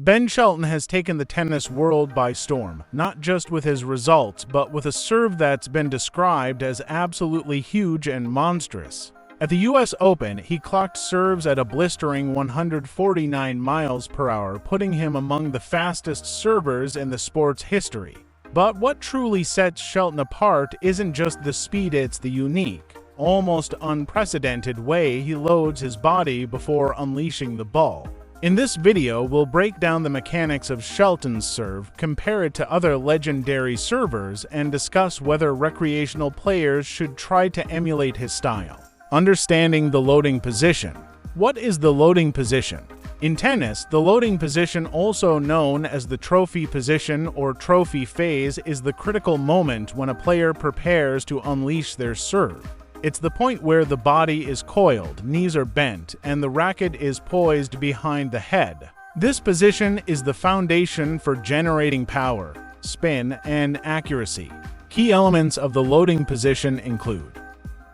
Ben Shelton has taken the tennis world by storm, not just with his results, but with a serve that's been described as absolutely huge and monstrous. At the US Open, he clocked serves at a blistering 149 miles per hour, putting him among the fastest servers in the sport's history. But what truly sets Shelton apart isn't just the speed, it's the unique, almost unprecedented way he loads his body before unleashing the ball. In this video, we'll break down the mechanics of Shelton's serve, compare it to other legendary servers, and discuss whether recreational players should try to emulate his style. Understanding the loading position. What is the loading position? In tennis, the loading position, also known as the trophy position or trophy phase, is the critical moment when a player prepares to unleash their serve. It's the point where the body is coiled, knees are bent, and the racket is poised behind the head. This position is the foundation for generating power, spin, and accuracy. Key elements of the loading position include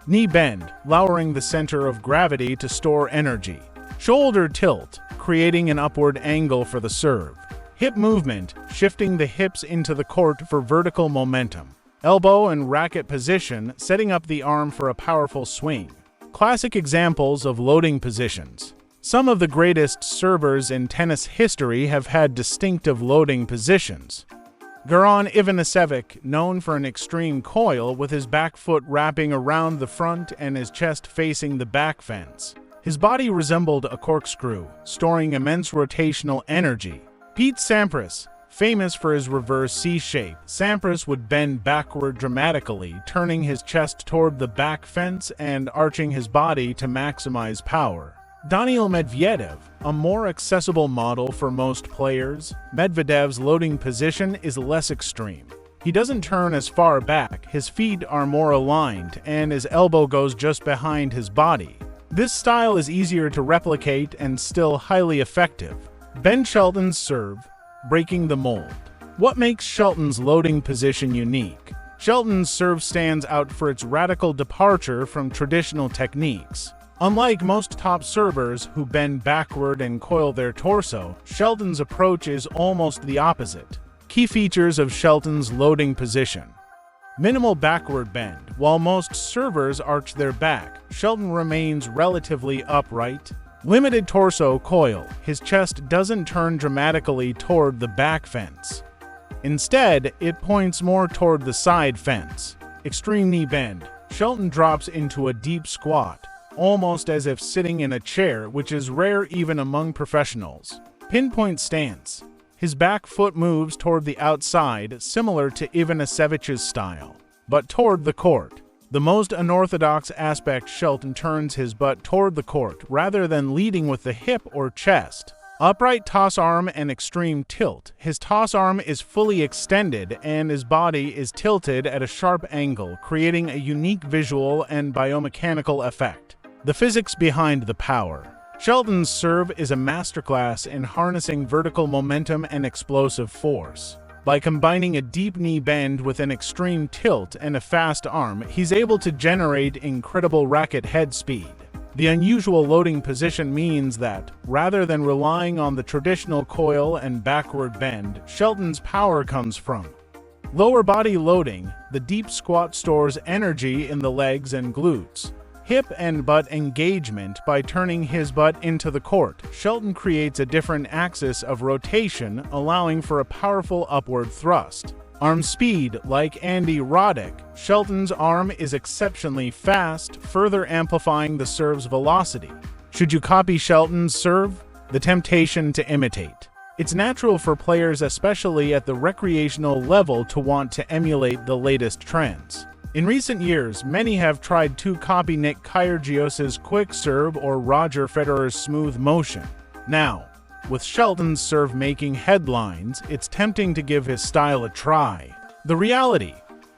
knee bend, lowering the center of gravity to store energy. Shoulder tilt, creating an upward angle for the serve. Hip movement, shifting the hips into the court for vertical momentum. Elbow and racket position, setting up the arm for a powerful swing. Classic examples of loading positions. Some of the greatest servers in tennis history have had distinctive loading positions. Goran Ivanisevic, known for an extreme coil with his back foot wrapping around the front and his chest facing the back fence. His body resembled a corkscrew, storing immense rotational energy. Pete Sampras, famous for his reverse C shape, Sampras would bend backward dramatically, turning his chest toward the back fence and arching his body to maximize power. Daniil Medvedev, a more accessible model for most players, Medvedev's loading position is less extreme. He doesn't turn as far back, his feet are more aligned, and his elbow goes just behind his body. This style is easier to replicate and still highly effective. Ben Shelton's serve, breaking the mold. What makes Shelton's loading position unique? Shelton's serve stands out for its radical departure from traditional techniques. Unlike most top servers who bend backward and coil their torso, Shelton's approach is almost the opposite. Key features of Shelton's loading position. Minimal backward bend. While most servers arch their back, Shelton remains relatively upright. Limited torso coil. His chest doesn't turn dramatically toward the back fence. Instead, it points more toward the side fence. Extreme knee bend. Shelton drops into a deep squat, almost as if sitting in a chair, which is rare even among professionals. Pinpoint stance. His back foot moves toward the outside, similar to Ivanisevic's style, but toward the court. The most unorthodox aspect, Shelton turns his butt toward the court rather than leading with the hip or chest. Upright toss arm and extreme tilt. His toss arm is fully extended and his body is tilted at a sharp angle, creating a unique visual and biomechanical effect. The physics behind the power. Shelton's serve is a masterclass in harnessing vertical momentum and explosive force. By combining a deep knee bend with an extreme tilt and a fast arm, he's able to generate incredible racket head speed. The unusual loading position means that, rather than relying on the traditional coil and backward bend, Shelton's power comes from lower body loading. The deep squat stores energy in the legs and glutes. Hip and butt engagement. By turning his butt into the court, Shelton creates a different axis of rotation, allowing for a powerful upward thrust. Arm speed. Like Andy Roddick, Shelton's arm is exceptionally fast, further amplifying the serve's velocity. Should you copy Shelton's serve? The temptation to imitate. It's natural for players, especially at the recreational level, to want to emulate the latest trends. In recent years, many have tried to copy Nick Kyrgios's quick serve or Roger Federer's smooth motion. Now, with Shelton's serve making headlines, it's tempting to give his style a try. The reality: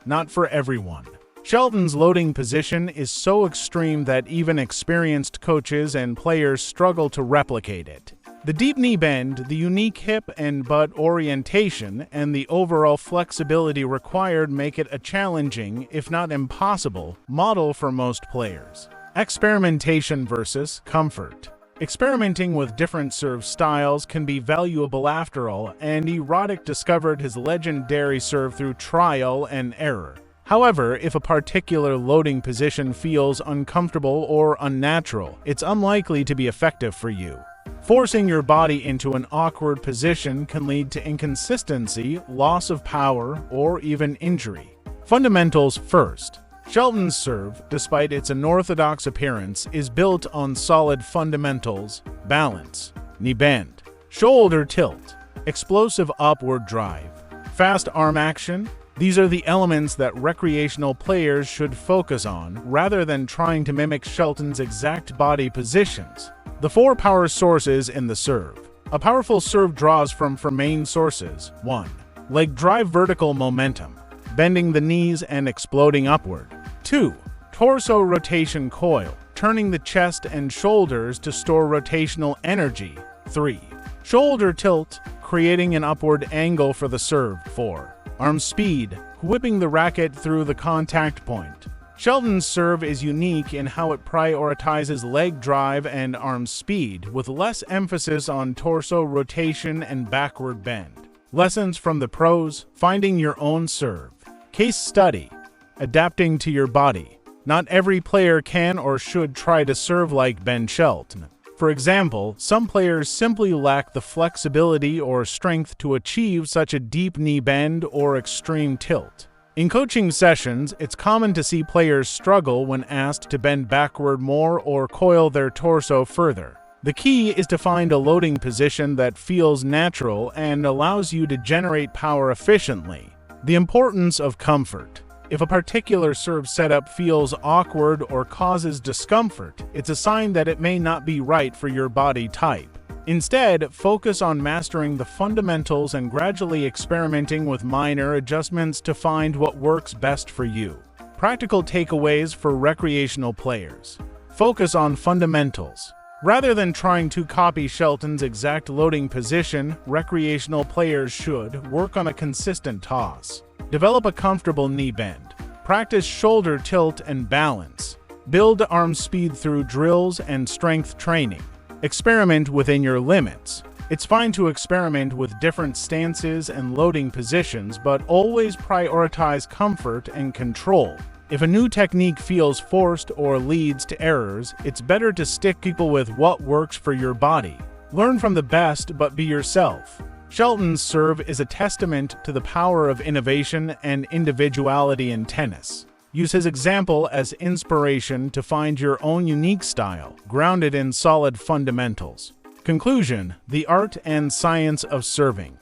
not for everyone. Shelton's loading position is so extreme that even experienced coaches and players struggle to replicate it. The deep knee bend, the unique hip and butt orientation, and the overall flexibility required make it a challenging, if not impossible, model for most players. Experimentation versus comfort. Experimenting with different serve styles can be valuable after all, and Erotic discovered his legendary serve through trial and error. However, if a particular loading position feels uncomfortable or unnatural, it's unlikely to be effective for you. Forcing your body into an awkward position can lead to inconsistency, loss of power, or even injury. Fundamentals first. Shelton's serve, despite its unorthodox appearance, is built on solid fundamentals: balance, knee bend, shoulder tilt, explosive upward drive, fast arm action. These are the elements that recreational players should focus on, rather than trying to mimic Shelton's exact body positions. The 4 power sources in the serve. A powerful serve draws from 4 main sources. 1. Leg drive, vertical momentum, bending the knees and exploding upward. 2. Torso rotation coil, turning the chest and shoulders to store rotational energy. 3. Shoulder tilt, creating an upward angle for the serve. 4. Arm speed, whipping the racket through the contact point. Shelton's serve is unique in how it prioritizes leg drive and arm speed, with less emphasis on torso rotation and backward bend. Lessons from the pros: finding your own serve. Case study: adapting to your body. Not every player can or should try to serve like Ben Shelton. For example, some players simply lack the flexibility or strength to achieve such a deep knee bend or extreme tilt. In coaching sessions, it's common to see players struggle when asked to bend backward more or coil their torso further. The key is to find a loading position that feels natural and allows you to generate power efficiently. The importance of comfort. If a particular serve setup feels awkward or causes discomfort, it's a sign that it may not be right for your body type. Instead, focus on mastering the fundamentals and gradually experimenting with minor adjustments to find what works best for you. Practical takeaways for recreational players. Focus on fundamentals. Rather than trying to copy Shelton's exact loading position, recreational players should work on a consistent toss. Develop a comfortable knee bend. Practice shoulder tilt and balance. Build arm speed through drills and strength training. Experiment within your limits. It's fine to experiment with different stances and loading positions, but always prioritize comfort and control. If a new technique feels forced or leads to errors, it's better to stick with what works for your body. Learn from the best, but be yourself. Shelton's serve is a testament to the power of innovation and individuality in tennis. Use his example as inspiration to find your own unique style, grounded in solid fundamentals. Conclusion: the art and science of serving.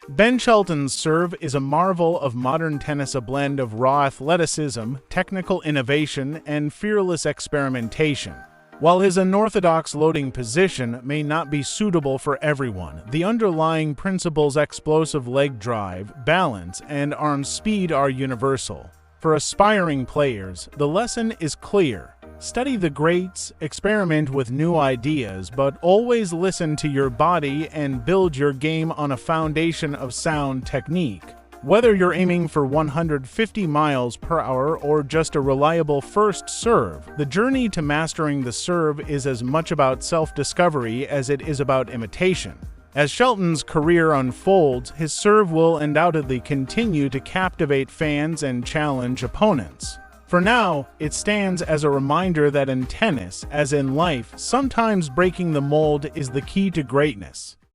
Ben Shelton's serve is a marvel of modern tennis, a blend of raw athleticism, technical innovation, and fearless experimentation. While his unorthodox loading position may not be suitable for everyone, the underlying principles: explosive leg drive, balance, and arm speed are universal. For aspiring players, the lesson is clear. Study the greats, experiment with new ideas, but always listen to your body and build your game on a foundation of sound technique. Whether you're aiming for 150 miles per hour or just a reliable first serve, the journey to mastering the serve is as much about self-discovery as it is about imitation. As Shelton's career unfolds, his serve will undoubtedly continue to captivate fans and challenge opponents. For now, it stands as a reminder that in tennis, as in life, sometimes breaking the mold is the key to greatness.